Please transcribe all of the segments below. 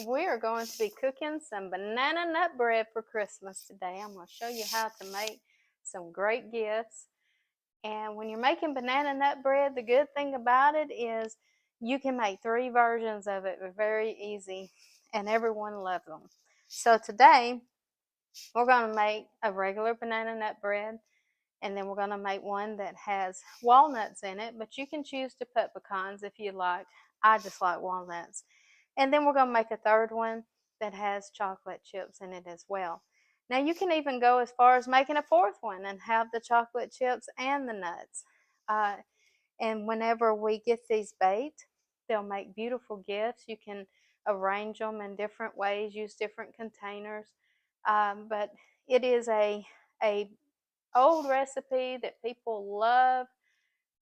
We are going to be cooking some banana nut bread for Christmas today. I'm going to show you how to make some great gifts. And when you're making banana nut bread, the good thing about it is you can make 3 versions of it. They're very easy and everyone loves them. So today we're going to make a regular banana nut bread, and then we're going to make one that has walnuts in it, but you can choose to put pecans if you like. I just like walnuts. And then we're going to make a third one that has chocolate chips in it as well. Now you can even go as far as making a fourth one and have the chocolate chips and the nuts. And whenever we get these baked, they'll make beautiful gifts. You can arrange them in different ways, use different containers. But it is a old recipe that people love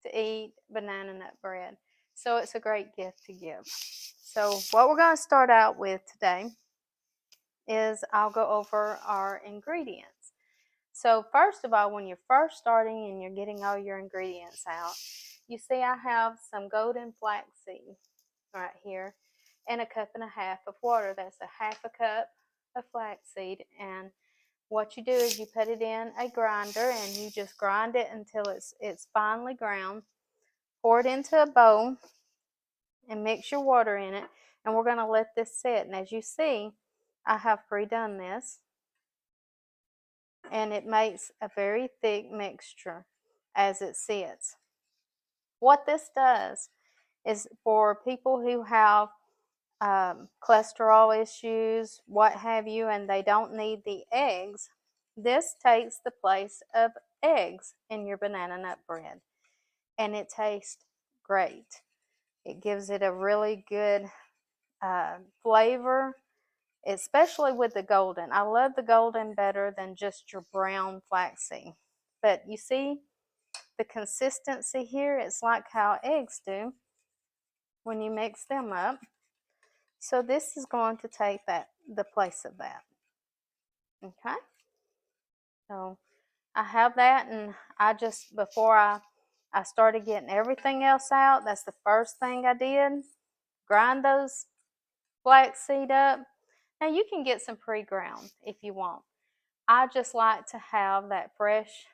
to eat, banana nut bread. So it's a great gift to give. So what we're going to start out with today is I'll go over our ingredients. So first of all, when you're first starting and you're getting all your ingredients out, you see I have some golden flaxseed right here and 1.5 cups of water. That's 1/2 cup of flaxseed. And what you do is you put it in a grinder and you just grind it until it's finely ground. Pour it into a bowl and mix your water in it, and we're going to let this sit. And as you see, I have pre-done this, and it makes a very thick mixture as it sits. What this does is for people who have cholesterol issues, what have you, and they don't need the eggs, this takes the place of eggs in your banana nut bread, and it tastes great. It gives it a really good flavor, especially with the golden. I love the golden better than just your brown flaxseed. But you see the consistency here? It's like how eggs do when you mix them up. So this is going to take the place of that. Okay? So I have that, and I just, before I started getting everything else out, that's the first thing I did. Grind those flaxseed up. Now you can get some pre-ground if you want. I just like to have that fresh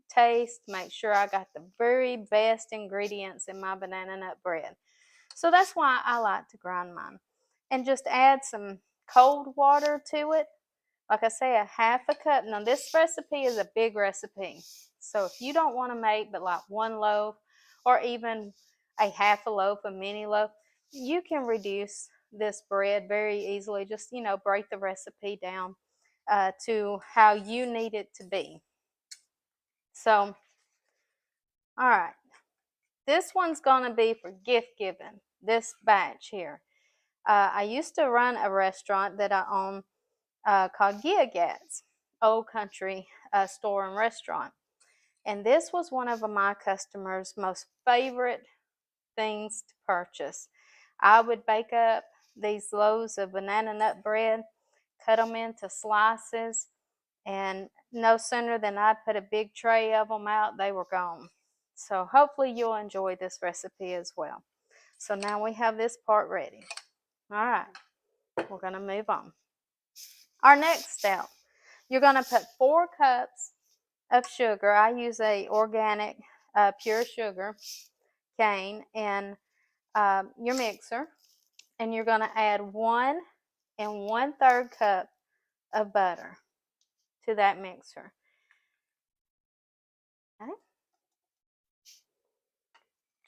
taste, make sure I got the very best ingredients in my banana nut bread. So that's why I like to grind mine. And just add some cold water to it. Like I say, 1/2 cup. Now this recipe is a big recipe. So if you don't want to make but like 1 loaf or even a 1/2 loaf, a mini loaf, you can reduce this bread very easily. Just, break the recipe down to how you need it to be. So, all right. This one's going to be for gift giving, this batch here. I used to run a restaurant that I own called Giagat's Old Country Store and Restaurant. And this was one of my customers' most favorite things to purchase. I would bake up these loaves of banana nut bread, cut them into slices, and no sooner than I'd put a big tray of them out, they were gone. So hopefully you'll enjoy this recipe as well. So now we have this part ready. All right, we're going to move on. Our next step, you're going to put 4 cups of sugar. I use a organic pure sugar cane in your mixer, and you're going to add 1 1/3 cup of butter to that mixer. Okay.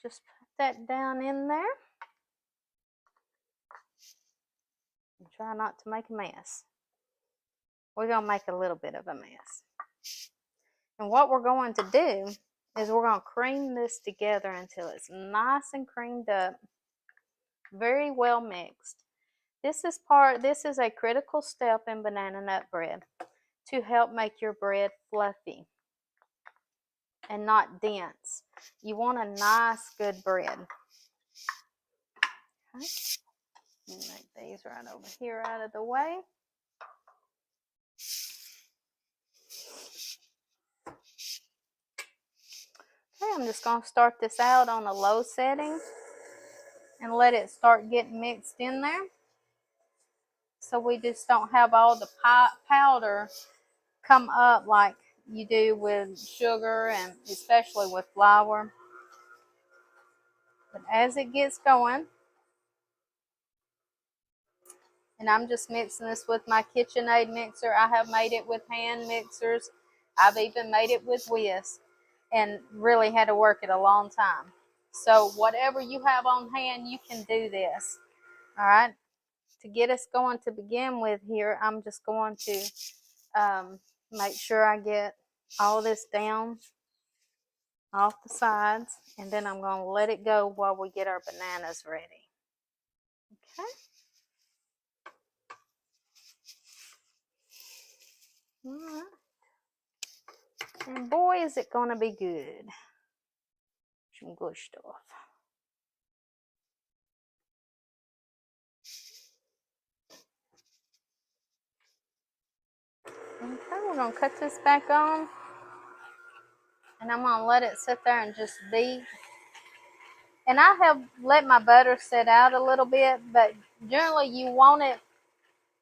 Just put that down in there and try not to make a mess. We're going to make a little bit of a mess. And what we're going to do is we're going to cream this together until it's nice and creamed up, very well mixed. This is a critical step in banana nut bread to help make your bread fluffy and not dense. You want a nice, good bread. Okay. Make these right over here out of the way. Okay, I'm just going to start this out on a low setting and let it start getting mixed in there. so we just don't have all the powder come up like you do with sugar and especially with flour. But as it gets going, and I'm just mixing this with my KitchenAid mixer. I have made it with hand mixers. I've even made it with whisk and really had to work it a long time. So whatever you have on hand, you can do this. All right. To get us going to begin with here, I'm just going to make sure I get all this down off the sides, and then I'm going to let it go while we get our bananas ready. Okay. All right. And boy, is it going to be good. Some good stuff. Okay, we're going to cut this back on. And I'm going to let it sit there and just beat. And I have let my butter sit out a little bit, but generally you want it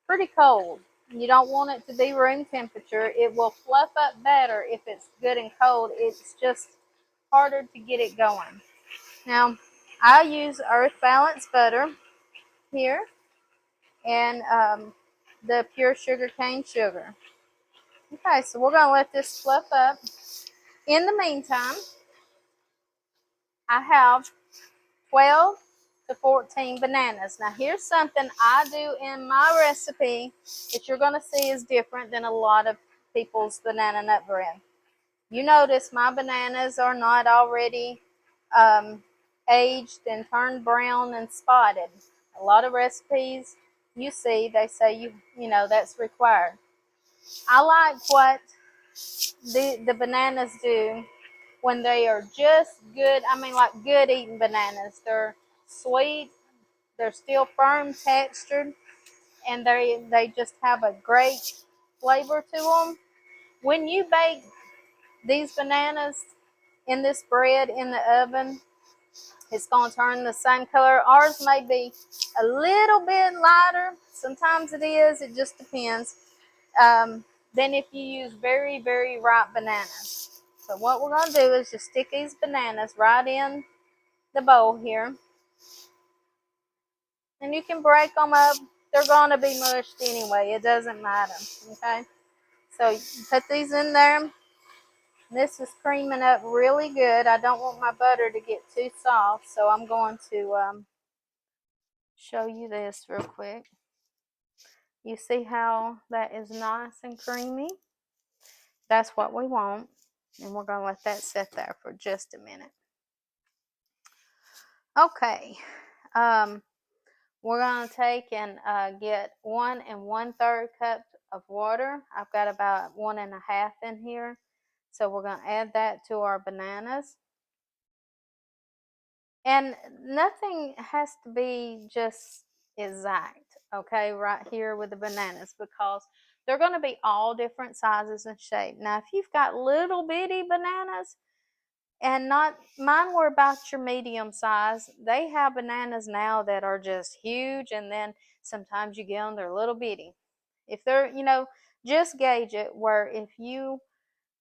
pretty cold. You don't want it to be room temperature. It will fluff up better if it's good and cold. It's just harder to get it going. Now, I use Earth Balance butter here and the pure sugar cane sugar. Okay, so we're going to let this fluff up. In the meantime, I have 12 to 14 bananas. Now, here's something I do in my recipe that you're going to see is different than a lot of people's banana nut bread. You notice my bananas are not already aged and turned brown and spotted. A lot of recipes you see, they say you know that's required. I like what the bananas do when they are just good. I mean, like good eating bananas. They're sweet, they're still firm textured, and they just have a great flavor to them. When you bake these bananas in this bread in the oven, it's going to turn the same color. Ours may be a little bit lighter. Sometimes it is. It just depends. Than if you use very, very ripe bananas. So what we're going to do is just stick these bananas right in the bowl here. And you can break them up. They're going to be mushed anyway. It doesn't matter. Okay. So you put these in there. This is creaming up really good. I don't want my butter to get too soft, so I'm going to show you this real quick. You see how that is nice and creamy? That's what we want. And we're going to let that sit there for just a minute. Okay. We're going to take and get 1 1/3 cups of water. I've got about 1 1/2 in here. So we're going to add that to our bananas. And nothing has to be just exact, okay, right here with the bananas, because they're going to be all different sizes and shape. Now, if you've got little bitty bananas, and not mine were about your medium size, they have bananas now that are just huge, and then sometimes you get them, they're little bitty. If they're, just gauge it where if you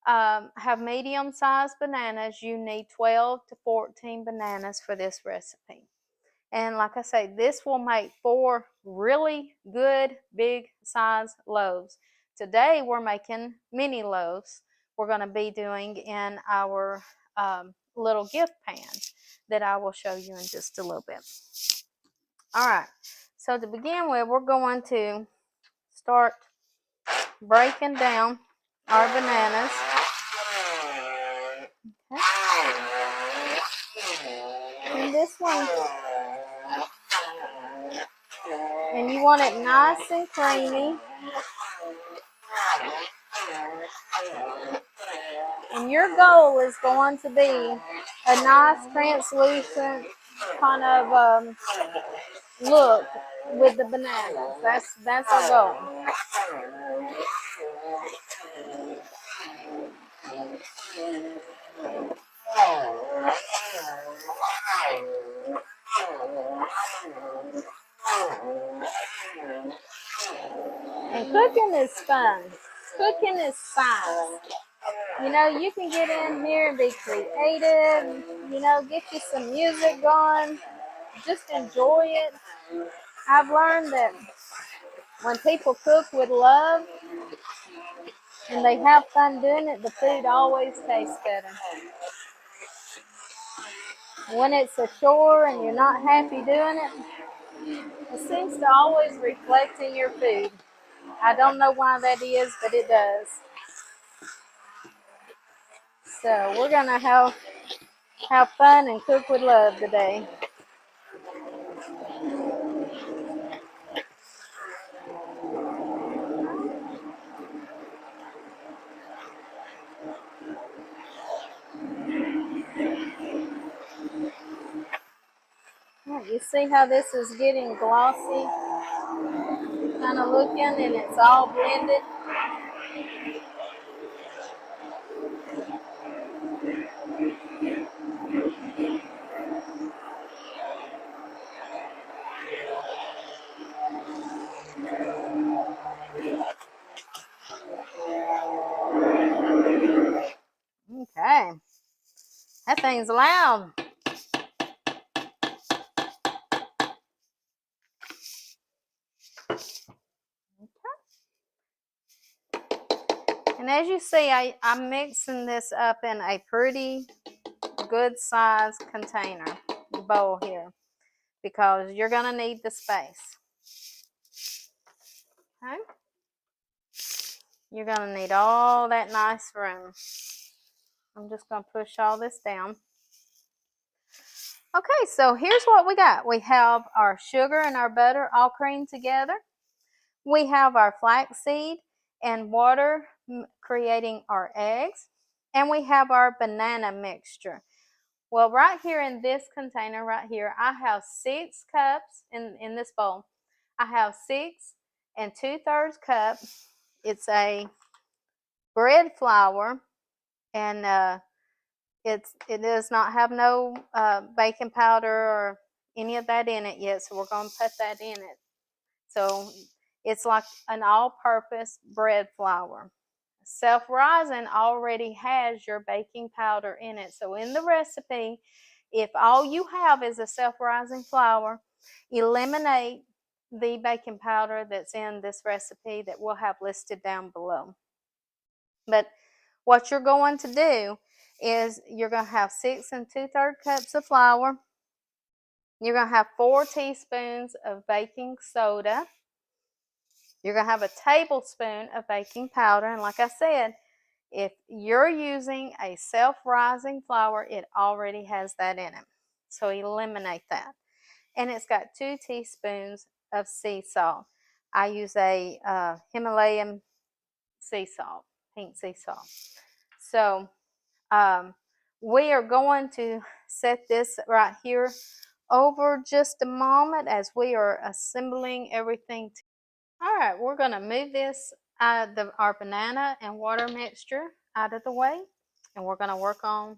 have medium-sized bananas, you need 12 to 14 bananas for this recipe. And like I say, this will make 4 really good big size loaves. Today we're making mini loaves. We're going to be doing in our little gift pans that I will show you in just a little bit. All right, so to begin with, we're going to start breaking down our bananas. And this one, and you want it nice and creamy. And your goal is going to be a nice translucent kind of look with the bananas. That's our goal. cooking is fun. Cooking is fun. You know, you can get in here and be creative, you know, get you some music going, just enjoy it. I've learned that when people cook with love and they have fun doing it, the food always tastes better. When it's a chore and you're not happy doing it seems to always reflect in your food. I don't know why that is, but it does. So we're gonna have fun and cook with love today. You see how this is getting glossy, kind of looking, and it's all blended. Okay, that thing's loud. And as you see, I'm mixing this up in a pretty good size container bowl here because you're going to need the space. Okay? You're going to need all that nice room. I'm just going to push all this down. Okay, so here's what we got. We have our sugar and our butter all creamed together. We have our flaxseed and water creating our eggs. And we have our banana mixture. Well, right here in this container right here, I have 6 cups in this bowl. I have 6 2/3 cups. It's a bread flour, and it does not have no baking powder or any of that in it yet, so we're going to put that in it. So it's like an all-purpose bread flour. Self-rising already has your baking powder in it. So in the recipe, if all you have is a self-rising flour, eliminate the baking powder that's in this recipe that we'll have listed down below. But what you're going to do is you're going to have 6 2/3 cups of flour. You're going to have 4 teaspoons of baking soda. You're going to have a tablespoon of baking powder. And like I said, if you're using a self-rising flour, it already has that in it. So eliminate that. And it's got 2 teaspoons of sea salt. I use a Himalayan sea salt, pink sea salt. So we are going to set this right here over just a moment as we are assembling everything. All right, we're going to move this our banana and water mixture out of the way, and we're going to work on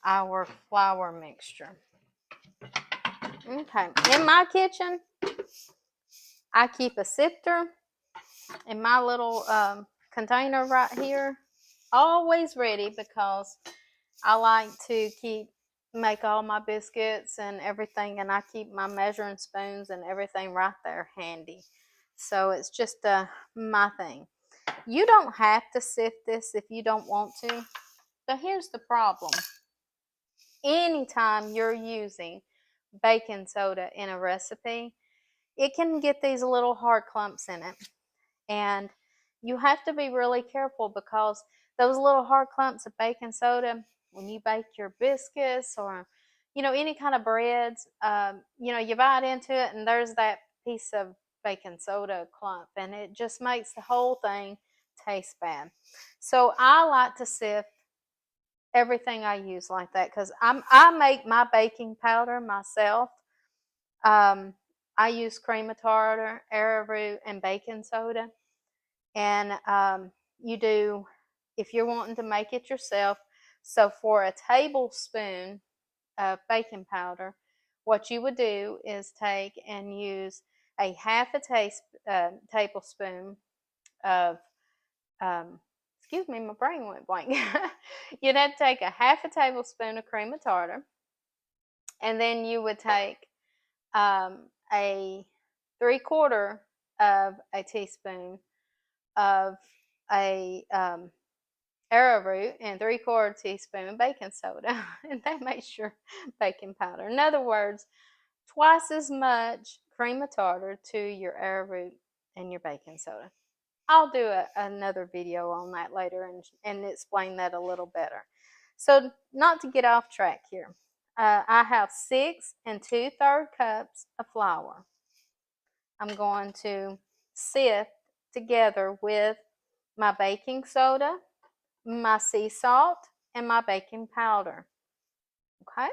our flour mixture. Okay, in my kitchen, I keep a sifter in my little container right here, always ready because I like to make all my biscuits and everything, and I keep my measuring spoons and everything right there handy. So it's just my thing. You don't have to sift this if you don't want to, but here's the problem. Anytime you're using baking soda in a recipe, it can get these little hard clumps in it. And you have to be really careful because those little hard clumps of baking soda, when you bake your biscuits or, any kind of breads, you bite into it and there's that piece of baking soda clump and it just makes the whole thing taste bad. So I like to sift everything I use like that because I make my baking powder myself. I use cream of tartar, arrowroot, and baking soda. And if you're wanting to make it yourself, so for a tablespoon of baking powder, what you would do is take and use a half a tablespoon of, excuse me, my brain went blank. You'd have to take a half a tablespoon of cream of tartar, and then you would take a 3/4 of a teaspoon of a arrowroot and 3/4 teaspoon baking soda, and that makes your baking powder. In other words, twice as much cream of tartar to your arrowroot and your baking soda. I'll do another video on that later and explain that a little better. So, not to get off track here, I have 6 2/3 cups of flour. I'm going to sift together with my baking soda, my sea salt, and my baking powder. Okay?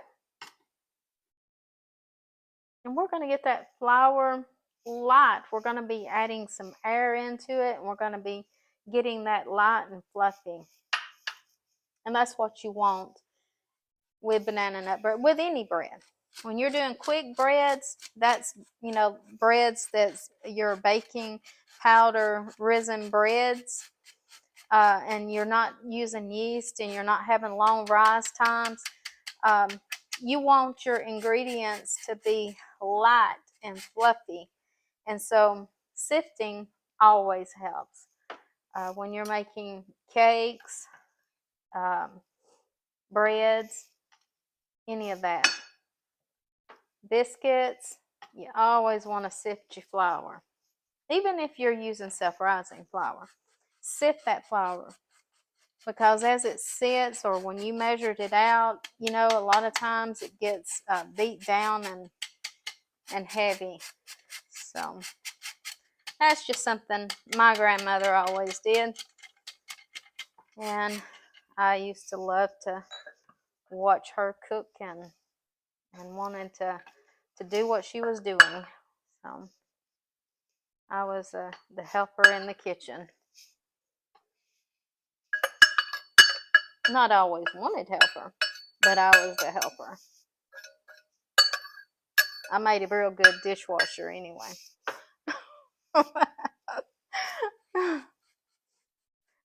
And we're going to get that flour light. We're going to be adding some air into it, and we're going to be getting that light and fluffy. And that's what you want with banana nut bread, with any bread. When you're doing quick breads, that's, breads that's your baking powder risen breads, and you're not using yeast and you're not having long rise times, you want your ingredients to be light and fluffy. And so sifting always helps. When you're making cakes, breads, any of that. Biscuits, you always want to sift your flour. Even if you're using self-rising flour, sift that flour, because as it sits or when you measured it out, a lot of times it gets beat down and heavy. So that's just something my grandmother always did, and I used to love to watch her cook and wanted to do what she was doing. So I was the helper in the kitchen. Not always wanted helper, but I was the helper. I made a real good dishwasher anyway.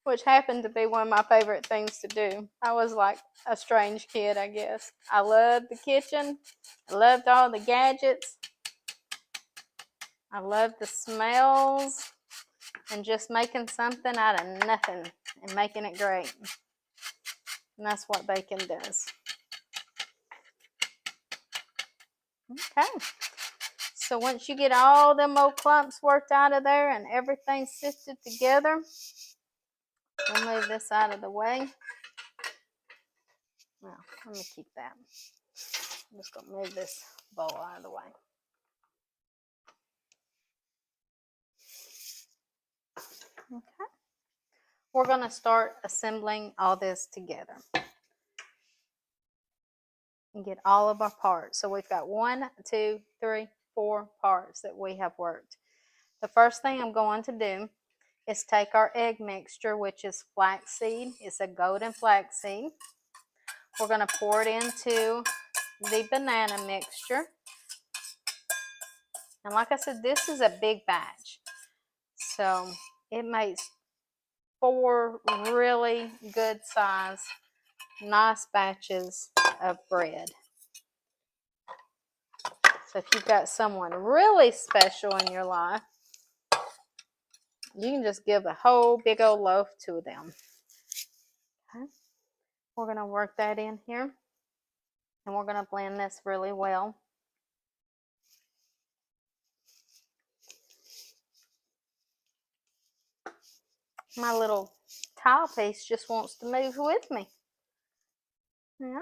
Which happened to be one of my favorite things to do. I was like a strange kid, I guess. I loved the kitchen. I loved all the gadgets. I loved the smells and just making something out of nothing and making it great. And that's what bacon does. Okay. So once you get all them old clumps worked out of there and everything sifted together, we'll move this out of the way. Well, let me keep that. I'm just going to move this bowl out of the way. Okay. We're going to start assembling all this together and get all of our parts. So we've got 1, 2, 3, 4 parts that we have worked. The first thing I'm going to do is take our egg mixture, which is flaxseed. It's a golden flaxseed. We're going to pour it into the banana mixture. And like I said, this is a big batch. So it makes 4 really good size, nice batches of bread. So if you've got someone really special in your life, you can just give a whole big old loaf to them. Okay. We're going to work that in here, and we're going to blend this really well. My little tile piece just wants to move with me. Yeah.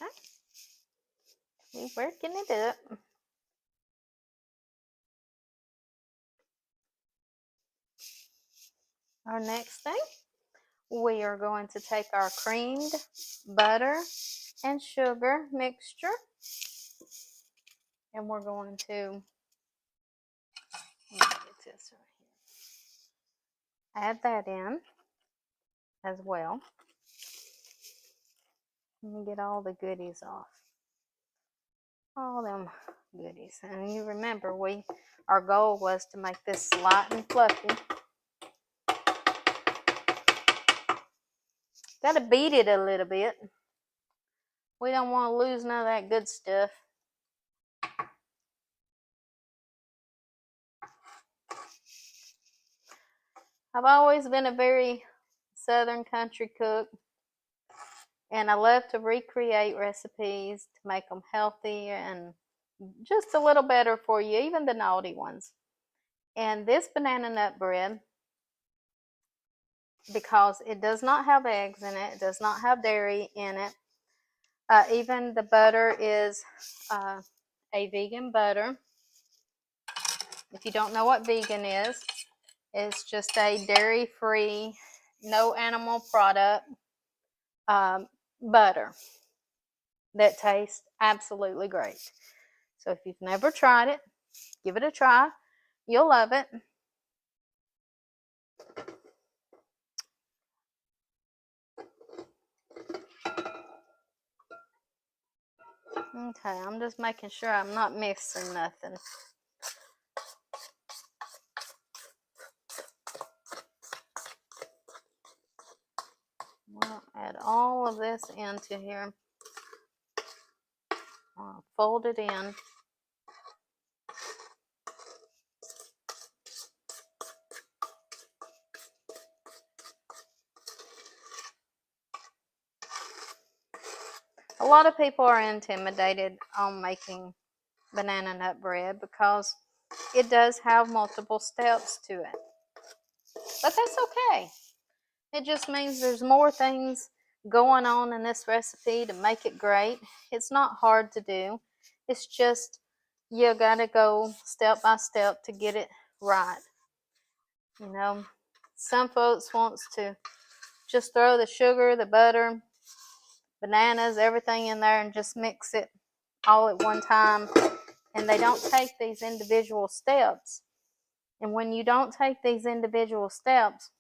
Okay. We're working it up. Our next thing, we are going to take our creamed butter and sugar mixture, and we're going to, let me get this right here, add that in as well. Let me get all the goodies off. All them goodies. And you remember, our goal was to make this light and fluffy. Got to beat it a little bit. We don't want to lose none of that good stuff. I've always been a very Southern country cook, and I love to recreate recipes to make them healthy and just a little better for you, even the naughty ones. And this banana nut bread, because it does not have eggs in it, it does not have dairy in it, even the butter is a vegan butter. If you don't know what vegan is, it's just a dairy-free, no animal product butter that tastes absolutely great. So if you've never tried it, give it a try. You'll love it. Okay, I'm just making sure I'm not missing nothing. We'll add all of this into here. I'll fold it in. A lot of people are intimidated on making banana nut bread because it does have multiple steps to it. But that's okay. It just means there's more things going on in this recipe to make it great. It's not hard to do. It's just you gotta go step by step to get it right. You know, some folks wants to just throw the sugar, the butter, bananas, everything in there and just mix it all at one time. And they don't take these individual steps. And when you don't take these individual steps,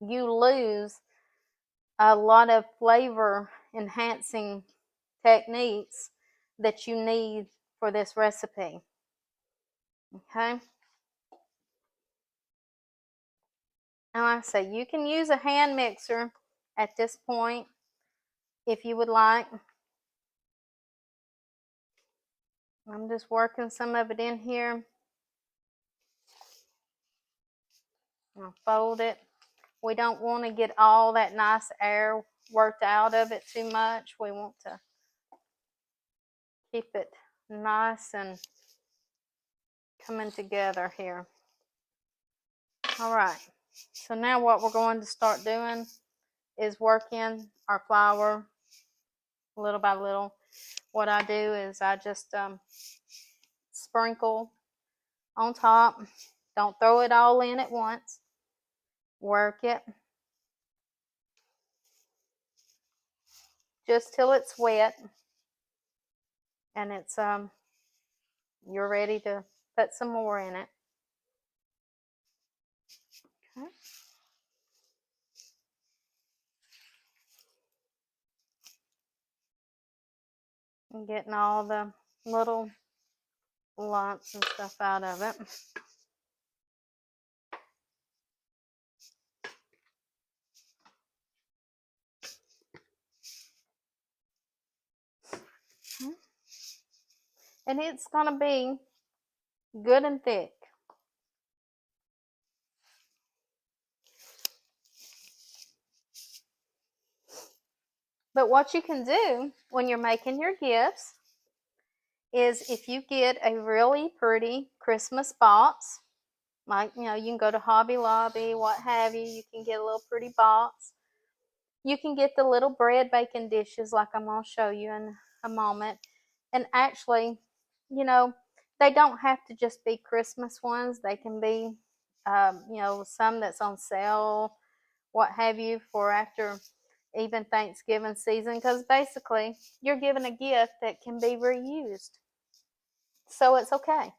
you lose a lot of flavor enhancing techniques that you need for this recipe. Okay? And like I say, you can use a hand mixer at this point if you would like. I'm just working some of it in here. I'll fold it. We don't want to get all that nice air worked out of it too much. We want to keep it nice and coming together here. All right. So now what we're going to start doing is working our flour little by little. What I do is I just sprinkle on top. Don't throw it all in at once. Work it just till it's wet, and it's you're ready to put some more in it. Okay. And getting all the little lumps and stuff out of it. And it's going to be good and thick. But what you can do when you're making your gifts is if you get a really pretty Christmas box, like, you know, you can go to Hobby Lobby, what have you, you can get a little pretty box. You can get the little bread baking dishes like I'm going to show you in a moment. And actually, you know, they don't have to just be Christmas ones. They can be, you know, some that's on sale, what have you, for after even Thanksgiving season, because basically you're giving a gift that can be reused. So it's okay.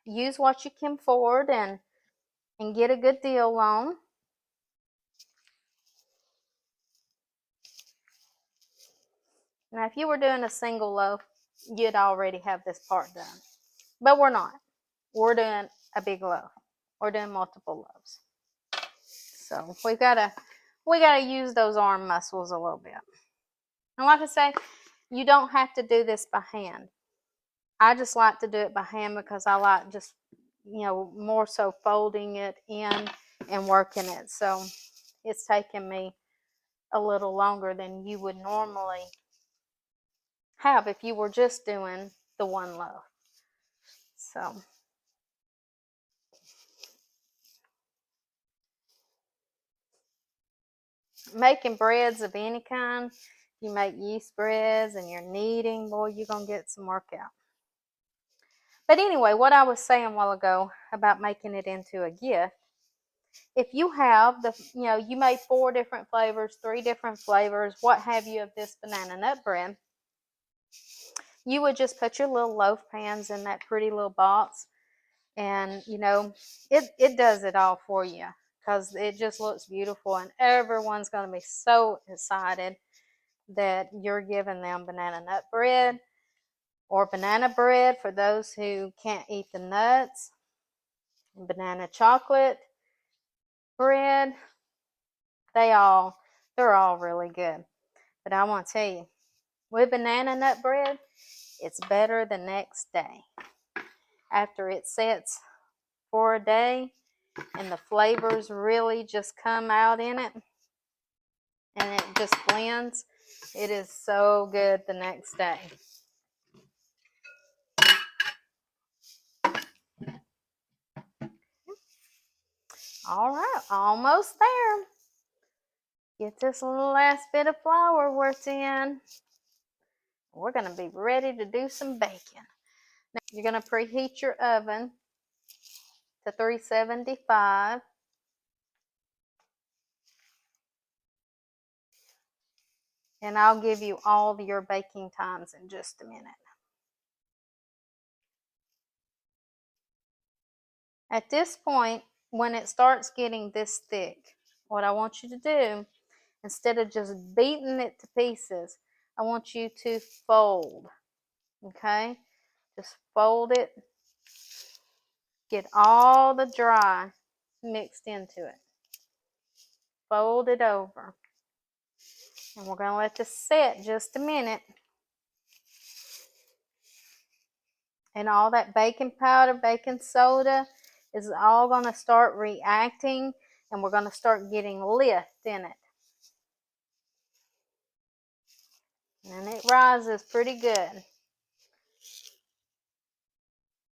Use what you can afford and get a good deal on. Now, if you were doing a single loaf, you'd already have this part done. But we're not. We're doing a big loaf. We're doing multiple loaves. So we gotta use those arm muscles a little bit. And like I say, you don't have to do this by hand. I just like to do it by hand because I like just, more so folding it in and working it. So it's taken me a little longer than you would normally have if you were just doing the one loaf. So making breads of any kind, you make yeast breads and you're kneading, boy, you're going to get some workout. But anyway, what I was saying a while ago about making it into a gift, if you have you made 4 different flavors, 3 different flavors, what have you, of this banana nut bread, you would just put your little loaf pans in that pretty little box, and it does it all for you because it just looks beautiful, and everyone's going to be so excited that you're giving them banana nut bread or banana bread for those who can't eat the nuts, banana chocolate bread. They're all really good. But I want to tell you, with banana nut bread, it's better the next day. After it sets for a day and the flavors really just come out in it and it just blends, it is so good the next day. All right, almost there. Get this little last bit of flour worked in. We're going to be ready to do some baking. Now, you're going to preheat your oven to 375. And I'll give you all your baking times in just a minute. At this point, when it starts getting this thick, what I want you to do, instead of just beating it to pieces, I want you to fold, okay? Just fold it, get all the dry mixed into it. Fold it over. And we're going to let this set just a minute. And all that baking powder, baking soda is all going to start reacting, and we're going to start getting lift in it. And it rises pretty good.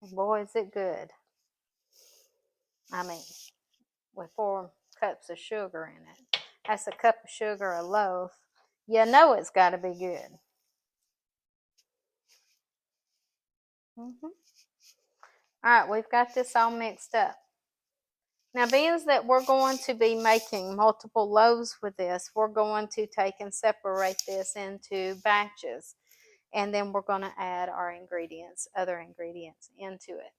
And boy, is it good. I mean, with 4 cups of sugar in it. That's a cup of sugar a loaf. You know it's got to be good. All right, we've got this all mixed up. Now, being that we're going to be making multiple loaves with this, we're going to take and separate this into batches. And then we're going to add our other ingredients into it.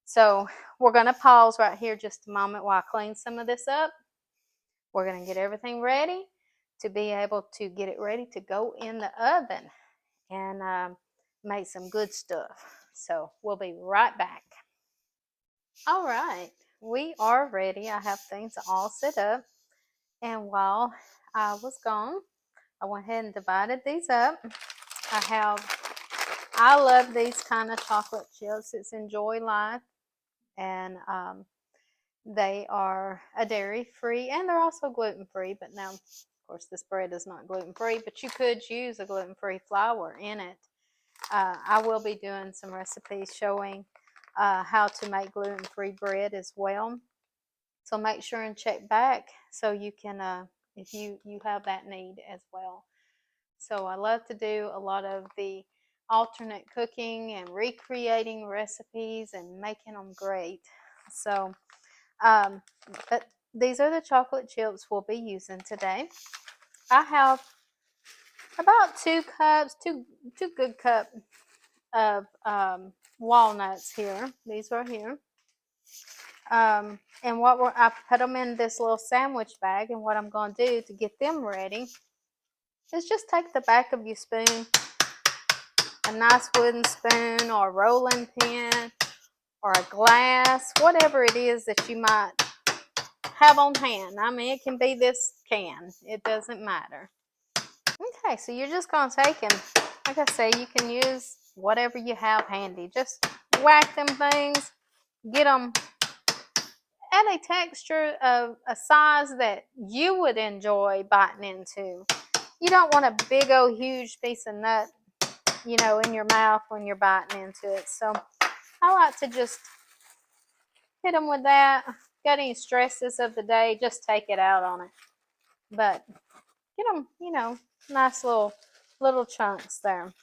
So we're going to pause right here just a moment while I clean some of this up. We're going to get everything ready to be able to get it ready to go in the oven and make some good stuff. So we'll be right back. All right, we are ready. I have things all set up. And while I was gone, I went ahead and divided these up. I love these kind of chocolate chips. It's Enjoy Life, and they are a dairy-free, and they're also gluten-free. But now, of course, this bread is not gluten-free, but you could use a gluten-free flour in it. I will be doing some recipes showing how to make gluten-free bread as well. So make sure and check back so you can, if you have that need as well. So I love to do a lot of the alternate cooking and recreating recipes and making them great. So, but these are the chocolate chips we'll be using today. I have about 2 cups, two good cups of walnuts here. These are here. And I put them in this little sandwich bag, and what I'm going to do to get them ready is just take the back of your spoon, a nice wooden spoon or a rolling pin or a glass, whatever it is that you might have on hand. I mean, it can be this can. It doesn't matter. Okay, so you're just going to take and, like I say, you can use whatever you have handy. Just whack them things, get them at a texture of a size that you would enjoy biting into. You don't want a big old huge piece of nut, you know, in your mouth when you're biting into it. So I like to just hit them with that. Got any stresses of the day, just take it out on it. But get them, you know, nice little chunks there.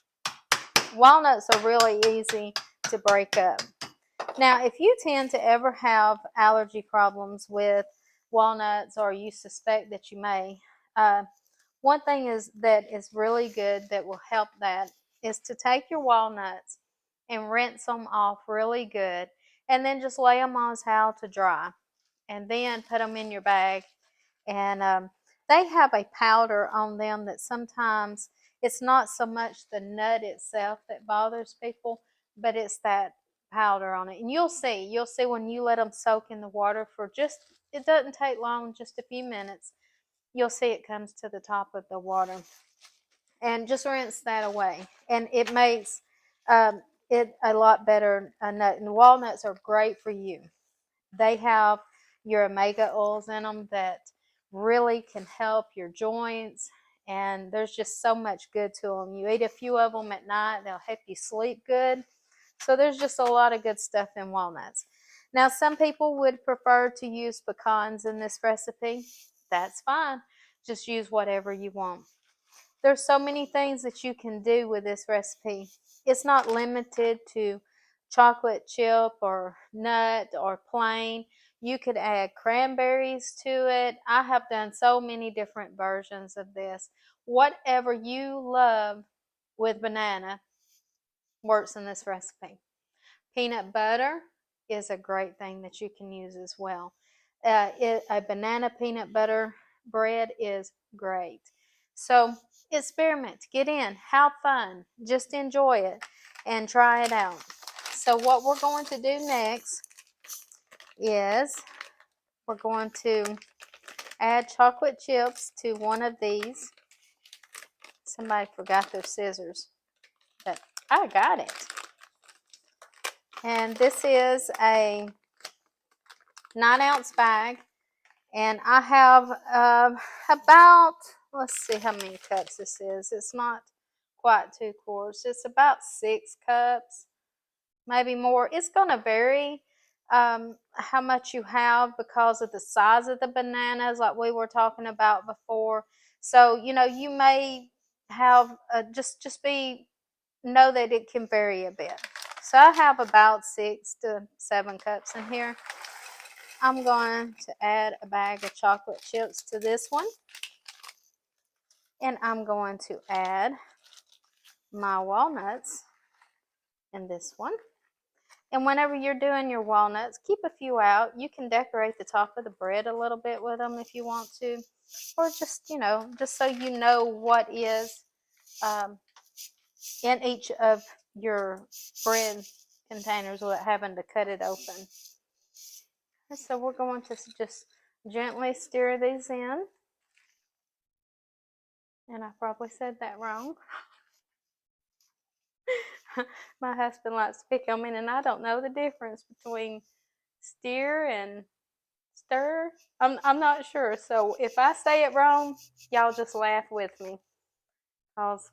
Walnuts are really easy to break up. Now, if you tend to ever have allergy problems with walnuts, or you suspect that you may, one thing is that is really good that will help that is to take your walnuts and rinse them off really good, and then just lay them on a towel to dry, and then put them in your bag. And they have a powder on them that sometimes it's not so much the nut itself that bothers people, but it's that powder on it. And you'll see when you let them soak in the water for just, it doesn't take long, just a few minutes, you'll see it comes to the top of the water. And just rinse that away, and it makes it a lot better nut. And walnuts are great for you. They have your omega oils in them that really can help your joints, and there's just so much good to them. You eat a few of them at night, they'll help you sleep good. So there's just a lot of good stuff in walnuts. Now, some people would prefer to use pecans in this recipe. That's fine. Just use whatever you want. There's so many things that you can do with this recipe. It's not limited to chocolate chip or nut or plain. You could add cranberries to it. I have done so many different versions of this. Whatever you love with banana works in this recipe. Peanut butter is a great thing that you can use as well. A banana peanut butter bread is great. So experiment, get in, have fun, just enjoy it and try it out. So what we're going to do next is we're going to add chocolate chips to one of these. Somebody forgot their scissors, but I got it. And this is a 9-ounce bag, and I have about, let's see how many cups this is. It's not quite 2 quarts. It's about 6 cups, maybe more. It's going to vary how much you have because of the size of the bananas, like we were talking about before. So, you know, you may have just know that it can vary a bit. So I have about 6 to 7 cups in here. I'm going to add a bag of chocolate chips to this one. And I'm going to add my walnuts in this one. And whenever you're doing your walnuts, keep a few out. You can decorate the top of the bread a little bit with them if you want to. Or just, you know, just so you know what is in each of your bread containers without having to cut it open. And so we're going to just gently stir these in. And I probably said that wrong. My husband likes to pick on me, and I don't know the difference between steer and stir. I'm not sure. So if I say it wrong, y'all just laugh with me, because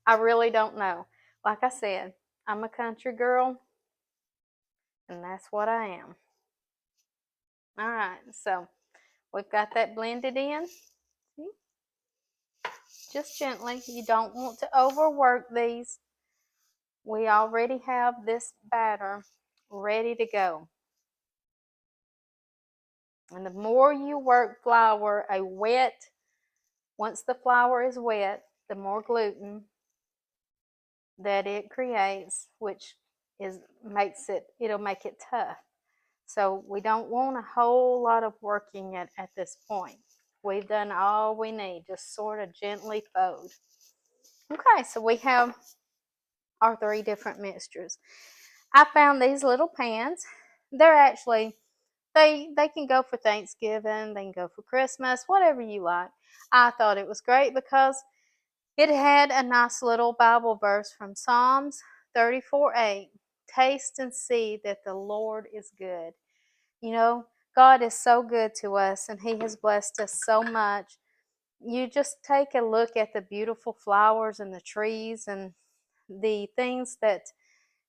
I really don't know. Like I said, I'm a country girl, and that's what I am. All right, so we've got that blended in. See? Just gently. You don't want to overwork these. We already have this batter ready to go. And the more you work flour, once the flour is wet, the more gluten that it creates, which it'll make it tough. So we don't want a whole lot of working at this point. we've done all we need. Just sort of gently fold. Okay, so we have our 3 different mixtures. I found these little pans. They're actually, they can go for Thanksgiving, they can go for Christmas, whatever you like. I thought it was great because it had a nice little Bible verse from Psalms 34:8. Taste and see that the Lord is good. You know, God is so good to us and He has blessed us so much. You just take a look at the beautiful flowers and the trees and the things that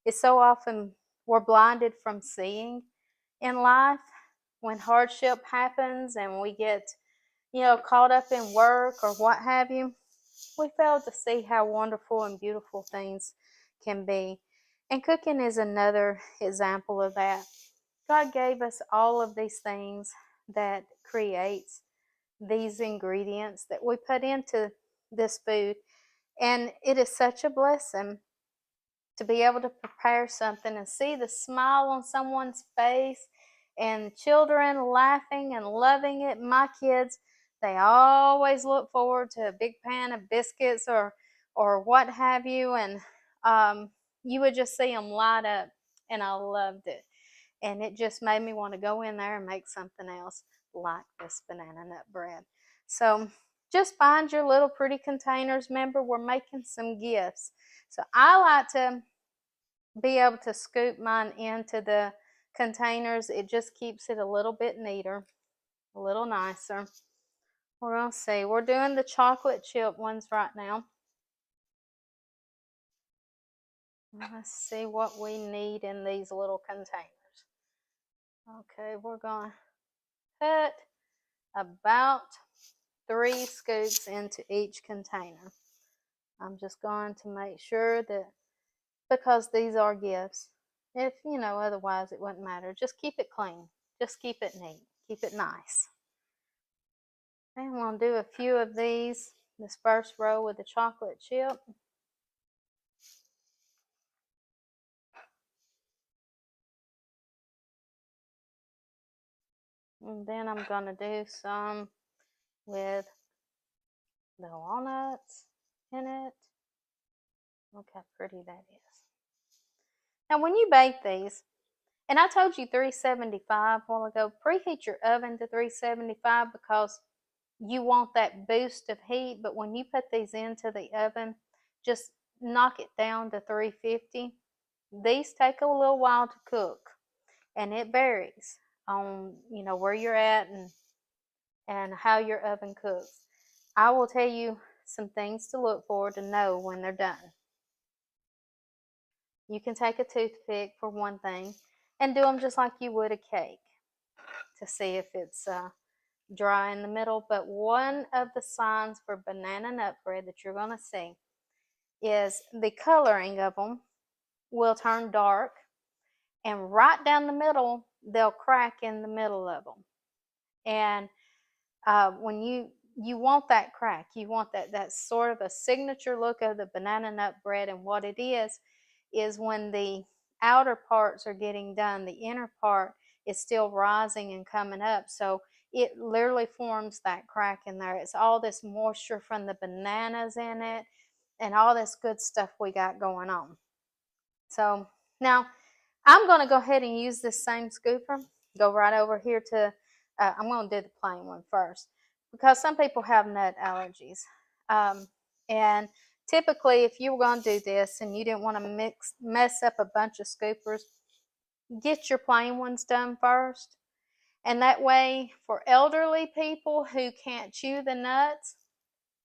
is so often we're blinded from seeing in life when hardship happens and we get, caught up in work or what have you. We fail to see how wonderful and beautiful things can be. And cooking is another example of that. God gave us all of these things that creates these ingredients that we put into this food. And it is such a blessing to be able to prepare something and see the smile on someone's face and children laughing and loving it. My kids, they always look forward to a big pan of biscuits or what have you, and you would just see them light up, and I loved it. And it just made me want to go in there and make something else like this banana nut bread. So just find your little pretty containers. Remember, we're making some gifts. So I like to be able to scoop mine into the containers. It just keeps it a little bit neater, a little nicer. We're going to see. We're doing the chocolate chip ones right now. Let's see what we need in these little containers. Okay, we're going to put about 3 scoops into each container. I'm just going to make sure that, because these are gifts, if otherwise it wouldn't matter. Just keep it clean. Just keep it neat. Keep it nice. Okay, I'm going to do a few of these, this first row with the chocolate chip. And then I'm going to do some with the walnuts in it. Look how pretty that is. Now when you bake these, and I told you 375 a while ago, preheat your oven to 375 because you want that boost of heat, but when you put these into the oven, just knock it down to 350. These take a little while to cook, and it varies on where you're at and how your oven cooks. I will tell you some things to look for to know when they're done. You can take a toothpick for one thing and do them just like you would a cake to see if it's dry in the middle. But one of the signs for banana nut bread that you're going to see is the coloring of them will turn dark, and right down the middle they'll crack in the middle of them. And when you want that crack, you want that sort of a signature look of the banana nut bread. And what it is when the outer parts are getting done, the inner part is still rising and coming up. So it literally forms that crack in there. It's all this moisture from the bananas in it and all this good stuff we got going on. So now I'm going to go ahead and use this same scooper. Go right over here to, I'm going to do the plain one first because some people have nut allergies. And typically if you were going to do this and you didn't want to mess up a bunch of scoopers, get your plain ones done first. And that way, for elderly people who can't chew the nuts,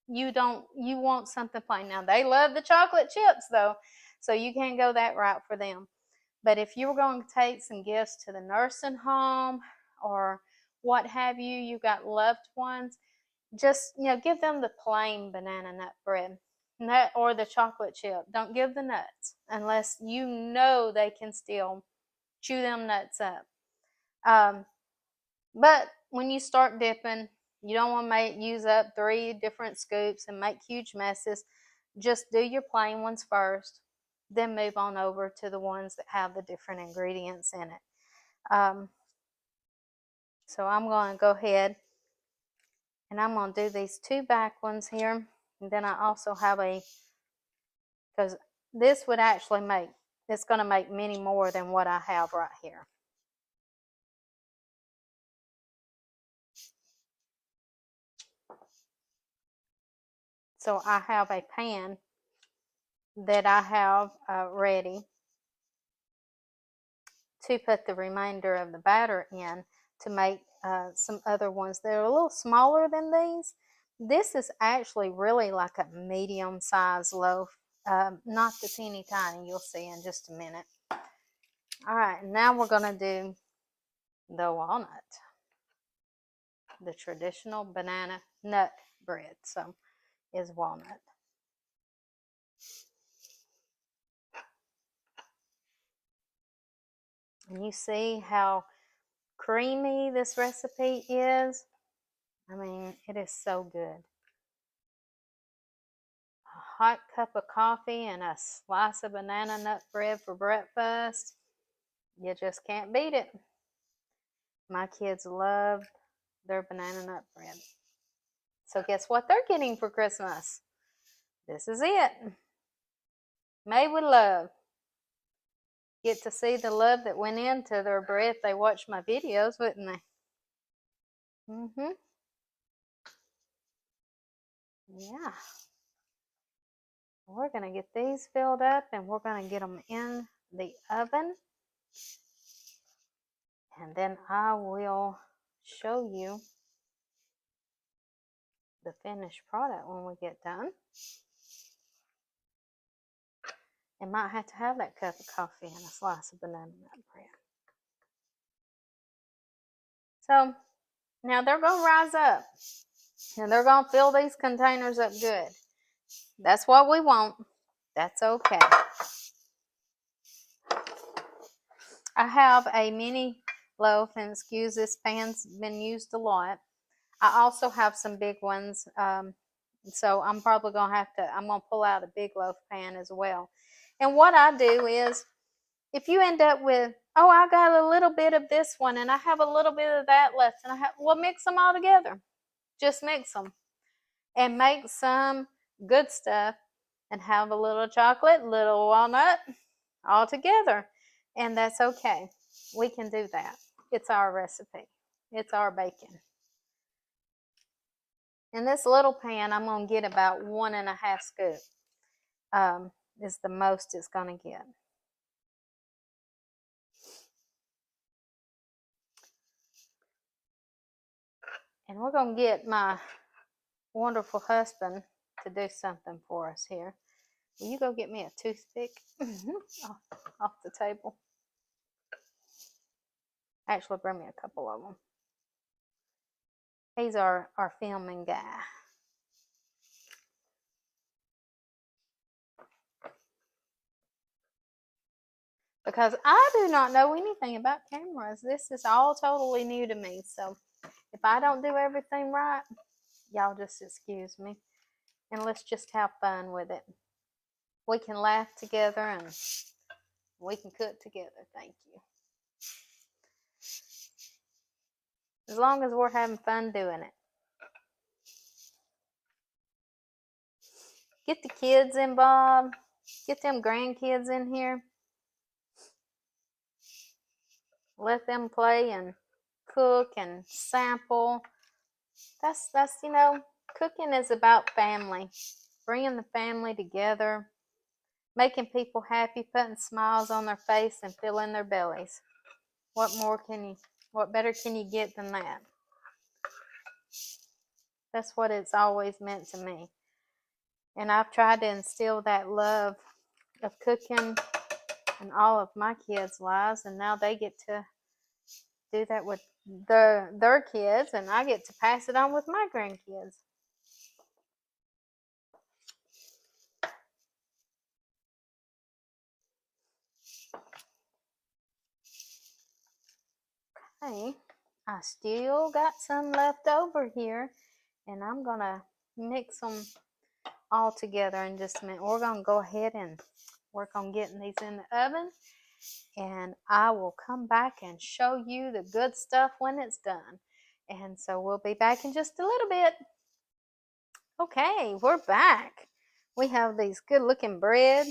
you want something plain. Now they love the chocolate chips though, so you can't go that route for them. But if you were going to take some gifts to the nursing home or what have you, you got loved ones, just give them the plain banana nut bread, or the chocolate chip. Don't give the nuts unless they can still chew them nuts up. But when you start dipping, you don't want to use up 3 different scoops and make huge messes. Just do your plain ones first, then move on over to the ones that have the different ingredients in it. So I'm going to go ahead And I'm going to do these 2 back ones here. And then I also have because this would actually it's going to make many more than what I have right here. So I have a pan that I have ready to put the remainder of the batter in to make some other ones that are a little smaller than these. This is actually really like a medium-sized loaf, not the teeny tiny. You'll see in just a minute. All right, now we're going to do the walnut, the traditional banana nut bread. So is walnut. And you see how creamy this recipe is. I mean, it is so good. A hot cup of coffee and a slice of banana nut bread for breakfast. You just can't beat it. My kids love their banana nut bread. So guess what they're getting for Christmas? This is it. Made with love. Get to see the love that went into their bread. They watched my videos, wouldn't they? Yeah. We're going to get these filled up and we're going to get them in the oven. And then I will show you the finished product when we get done. And might have to have that cup of coffee and a slice of banana nut bread. So now they're going to rise up and they're going to fill these containers up good. That's what we want. That's okay. I have a mini loaf, and excuse this pan's been used a lot. I also have some big ones, so I'm probably going to I'm going to pull out a big loaf pan as well. And what I do is, if you end up with, oh, I got a little bit of this one and I have a little bit of that left, and we'll mix them all together. Just mix them and make some good stuff and have a little chocolate, little walnut all together. And that's okay. We can do that. It's our recipe. It's our bacon. In this little pan, I'm going to get about 1.5 scoops. Is the most it's going to get. And we're going to get my wonderful husband to do something for us here. Will you go get me a toothpick off the table? Actually, bring me a couple of them. He's our filming guy. Because I do not know anything about cameras. This is all totally new to me. So if I don't do everything right, y'all just excuse me. And let's just have fun with it. We can laugh together and we can cook together. Thank you. As long as we're having fun doing it. Get the kids involved. Get them grandkids in here. Let them play and cook and sample. That's cooking is about family. Bringing the family together. Making people happy, putting smiles on their face and filling their bellies. What better can you get than that? That's what it's always meant to me. And I've tried to instill that love of cooking in all of my kids' lives, and now they get to do that with their kids, and I get to pass it on with my grandkids. Okay, I still got some left over here, and I'm gonna mix them all together in just a minute. We're gonna go ahead and work on getting these in the oven, and I will come back and show you the good stuff when it's done. And so we'll be back in just a little bit. Okay, we're back. We have these good looking bread,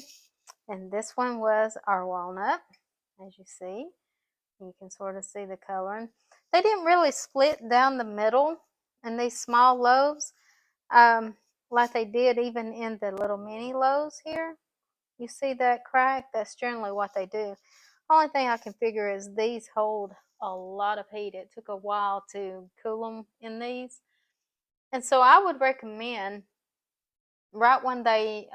and this one was our walnut, as you see. You can sort of see the coloring. They didn't really split down the middle in these small loaves like they did even in the little mini loaves here. You see that crack? That's generally what they do. Only thing I can figure is these hold a lot of heat. It took a while to cool them in these. And so I would recommend right when they,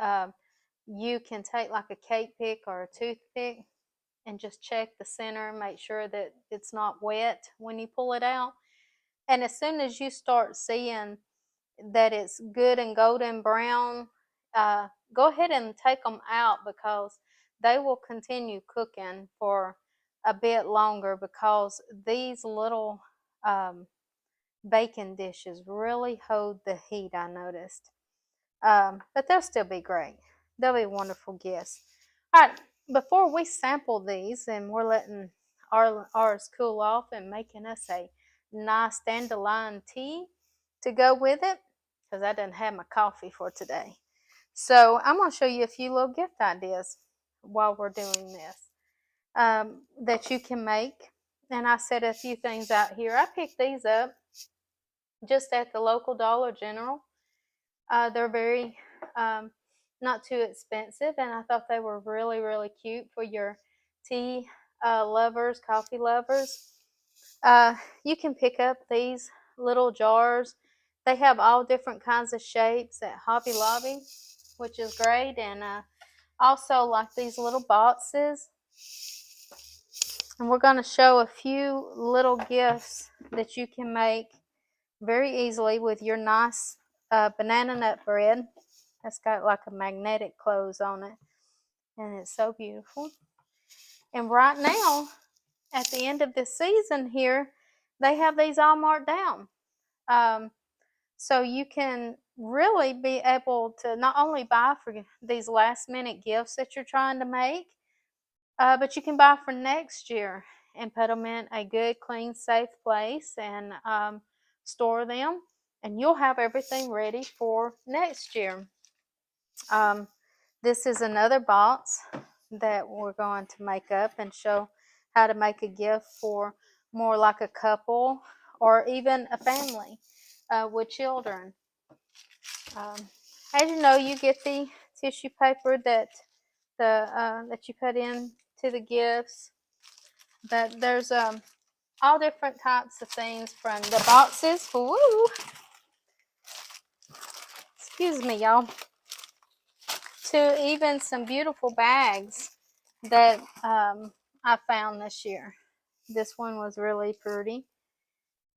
you can take like a cake pick or a toothpick and just check the center, make sure that it's not wet when you pull it out. And as soon as you start seeing that it's good and golden brown, go ahead and take them out because they will continue cooking for a bit longer because these little baking dishes really hold the heat, I noticed. But they'll still be great. They'll be wonderful gifts. All right, before we sample these, and we're letting ours cool off and making us a nice dandelion tea to go with it, because I didn't have my coffee for today. So I'm going to show you a few little gift ideas while we're doing this that you can make. And I set a few things out here. I picked these up just at the local Dollar General. They're very not too expensive, and I thought they were really, really cute for your tea lovers, coffee lovers. You can pick up these little jars. They have all different kinds of shapes at Hobby Lobby, which is great, and also like these little boxes. And we're going to show a few little gifts that you can make very easily with your nice banana nut bread. That's got like a magnetic close on it, and it's so beautiful. And right now, at the end of this season here, they have these all marked down. So you can really be able to not only buy for these last minute gifts that you're trying to make, but you can buy for next year and put them in a good, clean, safe place and store them. And you'll have everything ready for next year. This is another box that we're going to make up and show how to make a gift for more like a couple or even a family with children. As you know, you get the tissue paper that you put in to the gifts. But there's all different types of things from the boxes. Woo! Excuse me, y'all. To even some beautiful bags that I found this year. This one was really pretty.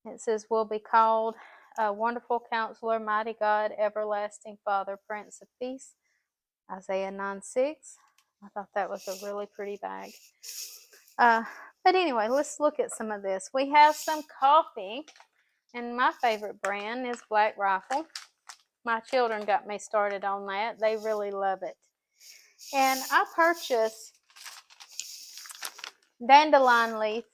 It says, "Will be called a wonderful counselor, mighty God, everlasting Father, Prince of Peace." Isaiah 9:6. I thought that was a really pretty bag. But anyway, let's look at some of this. We have some coffee, and my favorite brand is Black Rifle. My children got me started on that. They really love it. And I purchased dandelion leaf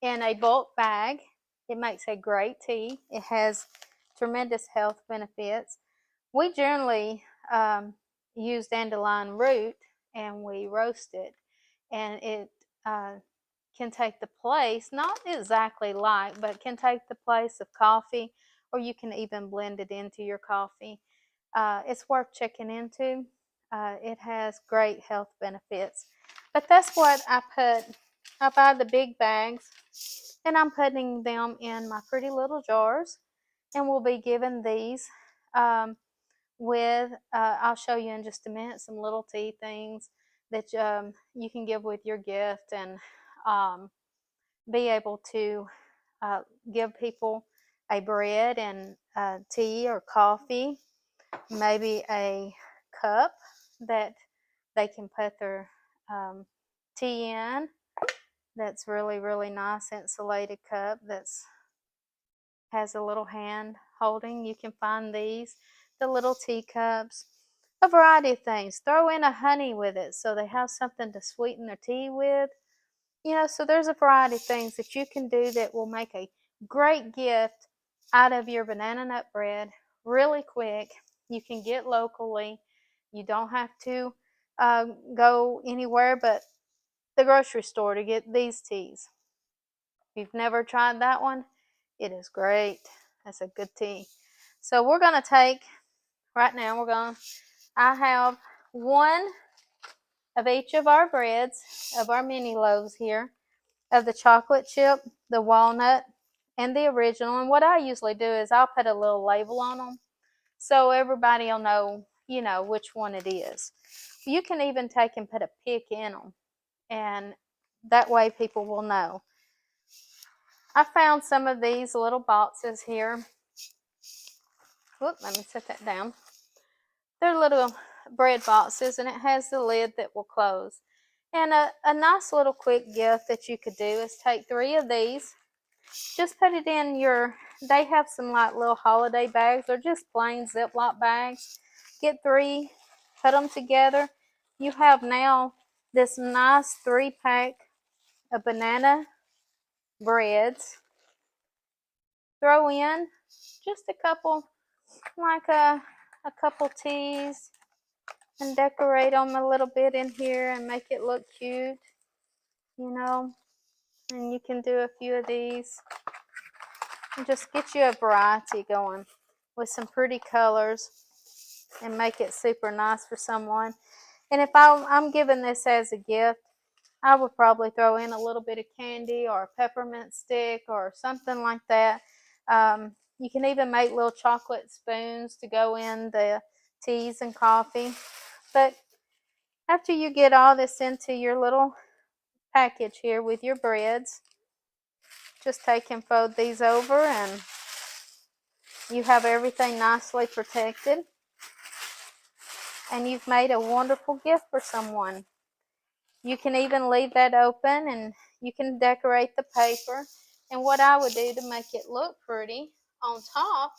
in a bulk bag. It makes a great tea. It has tremendous health benefits. We generally use dandelion root and we roast it, and it can take the place, not exactly like, but can take the place of coffee, or you can even blend it into your coffee. It's worth checking into. It has great health benefits. But that's what I put. I buy the big bags, and I'm putting them in my pretty little jars, and we'll be giving these with, I'll show you in just a minute, some little tea things that you can give with your gift and be able to give people a bread and tea or coffee, maybe a cup that they can put their tea in. That's really, really nice insulated cup that's has a little hand holding. You can find these, the little teacups, a variety of things. Throw in a honey with it so they have something to sweeten their tea with. You know, so there's a variety of things that you can do that will make a Great gift out of your banana nut bread, really quick. You can get locally. You don't have to go anywhere but the grocery store to get these teas. If you've never tried that one, it is great. That's a good tea. So we're going to take, right now, I have one of each of our breads, of our mini loaves here, of the chocolate chip, the walnut, and the original. And what I usually do is I'll put a little label on them so everybody will know, which one it is. You can even take and put a pick in them, and that way people will know. I found some of these little boxes here. Whoop, let me set that down. They're little bread boxes, and it has the lid that will close. And a nice little quick gift that you could do is take 3 of these. Just put it in they have some like little holiday bags or just plain Ziploc bags. Get 3, put them together. You have now this nice 3-pack of banana breads. Throw in just a couple, like a couple teas, and decorate them a little bit in here and make it look cute, and you can do a few of these and just get you a variety going with some pretty colors and make it super nice for someone. And if I'm giving this as a gift, I would probably throw in a little bit of candy or a peppermint stick or something like that. You can even make little chocolate spoons to go in the teas and coffee. But after you get all this into your little package here with your breads, just take and fold these over, and you have everything nicely protected. And you've made a wonderful gift for someone. You can even leave that open, and you can decorate the paper. And what I would do to make it look pretty on top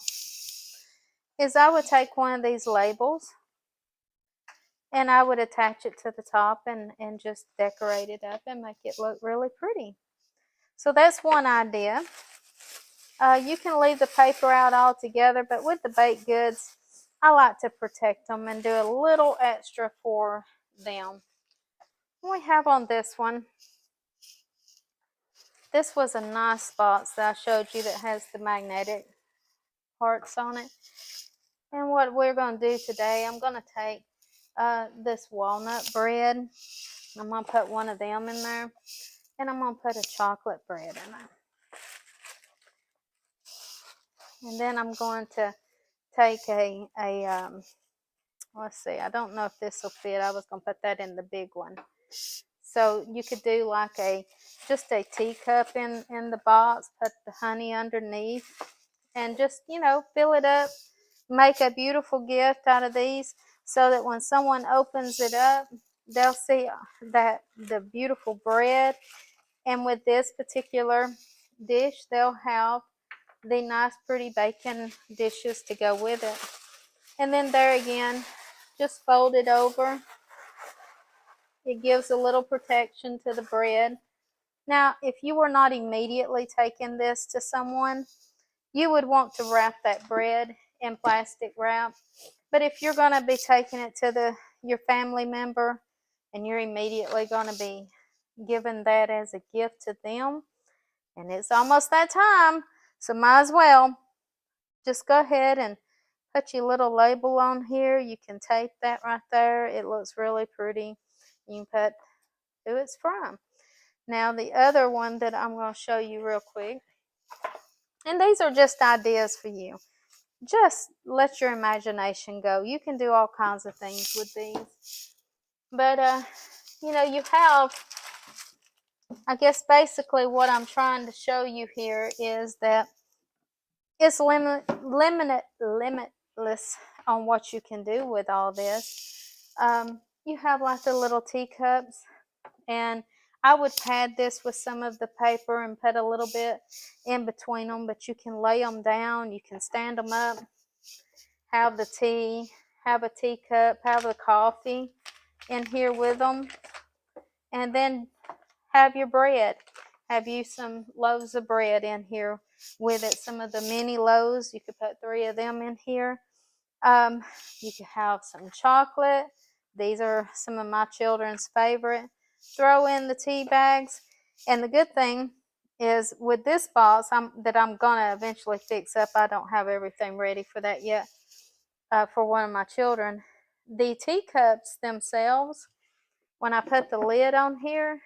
is I would take one of these labels and I would attach it to the top and just decorate it up and make it look really pretty. So that's one idea. You can leave the paper out altogether, but with the baked goods, I like to protect them and do a little extra for them. What we have on this one, this was a nice box that I showed you that has the magnetic parts on it. And what we're going to do today, I'm going to take this walnut bread. I'm going to put one of them in there, and I'm going to put a chocolate bread in there. And then I'm going to take let's see, I don't know if this will fit. I was going to put that in the big one. So you could do like just a teacup in the box, put the honey underneath, and just, fill it up. Make a beautiful gift out of these so that when someone opens it up, they'll see that the beautiful bread. And with this particular dish, they'll have the nice pretty bacon dishes to go with it. And then there again, just fold it over. It gives a little protection to the bread. Now, if you were not immediately taking this to someone, you would want to wrap that bread in plastic wrap. But if you're going to be taking it to your family member and you're immediately going to be giving that as a gift to them, and it's almost that time, so might as well just go ahead and put your little label on here. You can tape that right there. It looks really pretty. You can put who it's from. Now the other one that I'm going to show you real quick, and these are just ideas for you. Just let your imagination go. You can do all kinds of things with these. But, you have, I guess basically what I'm trying to show you here is that it's limitless on what you can do with all this. You have like the little teacups, and I would pad this with some of the paper and put a little bit in between them, but you can lay them down, you can stand them up, have the tea, have a teacup, have the coffee in here with them, and then have your bread. Have you some loaves of bread in here with it some of the mini loaves. You could put 3 of them in here. You could have some chocolate. These are some of my children's favorite. Throw in the tea bags. And the good thing is with this box that I'm going to eventually fix up, I don't have everything ready for that yet, for one of my children. The teacups themselves, when I put the lid on here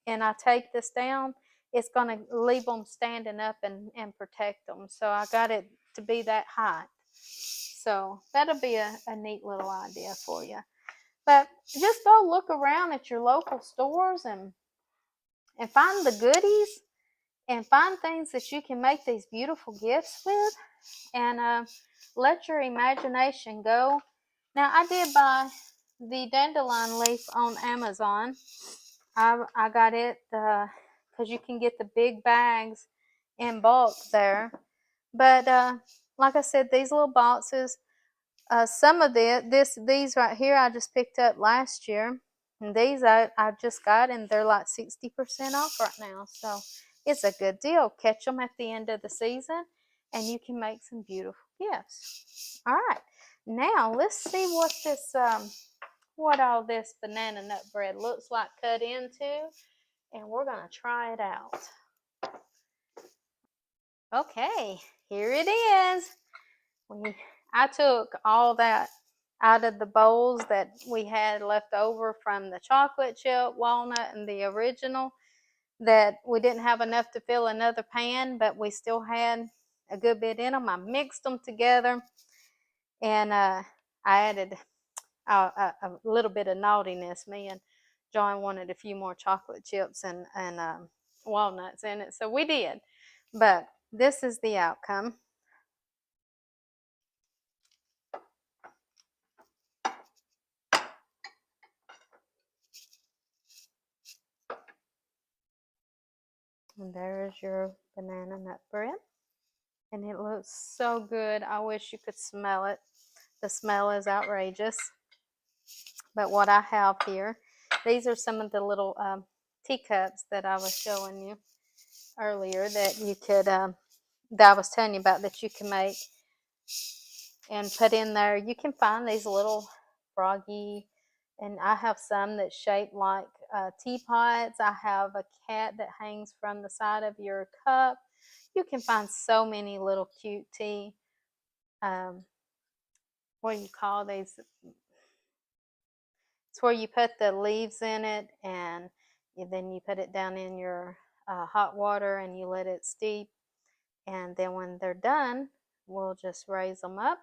and I take this down, it's going to leave them standing up and protect them. So I got it to be that height. So that'll be a neat little idea for you. But just go look around at your local stores and find the goodies and find things that you can make these beautiful gifts with, and let your imagination go. Now, I did buy the dandelion leaf on Amazon. I got it because you can get the big bags in bulk there. But like I said, these little boxes, some of these right here I just picked up last year. And these I just got, and they're like 60% off right now. So it's a good deal. Catch them at the end of the season, and you can make some beautiful gifts. All right. Now let's see what all this banana nut bread looks like cut into, and we're going to try it out. Okay, here it is. I took all that out of the bowls that we had left over from the chocolate chip, walnut, and the original, that we didn't have enough to fill another pan, but we still had a good bit in them. I mixed them together, and I added a little bit of naughtiness. Me and John wanted a few more chocolate chips and walnuts in it, so we did. But this is the outcome. And there's your banana nut bread. And it looks so good. I wish you could smell it. The smell is outrageous. But what I have here, these are some of the little teacups that I was showing you earlier that you could, that I was telling you about, that you can make and put in there. You can find these little froggy, and I have some that's shaped like teapots. I have a cat that hangs from the side of your cup. You can find so many little cute tea, what do you call these? It's where you put the leaves in it, and then you put it down in your hot water and you let it steep. And then when they're done, we'll just raise them up,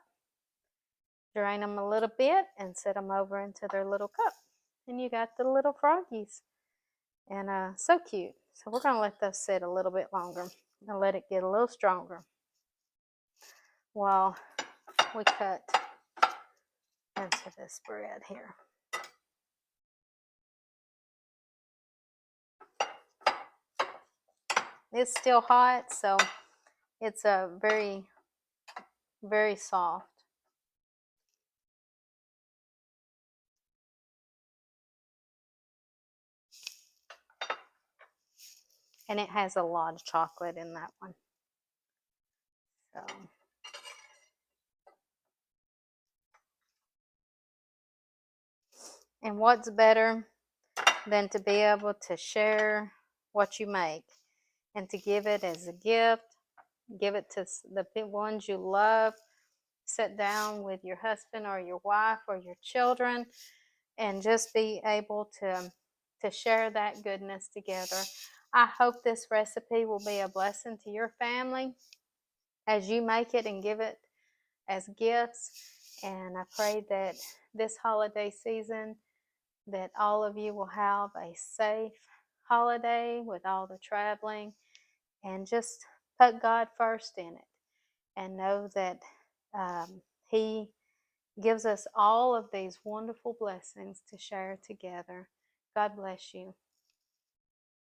drain them a little bit, and set them over into their little cup. And you got the little froggies. And so cute. So we're going to let those sit a little bit longer and let it get a little stronger while we cut into this bread here. It's still hot, so it's a very, very soft. And it has a lot of chocolate in that one. So and what's better than to be able to share what you make and to give it as a gift, give it to the ones you love, sit down with your husband or your wife or your children, and just be able to share that goodness together. I hope this recipe will be a blessing to your family as you make it and give it as gifts. And I pray that this holiday season that all of you will have a safe holiday with all the traveling, and just put God first in it and know that He gives us all of these wonderful blessings to share together. God bless you.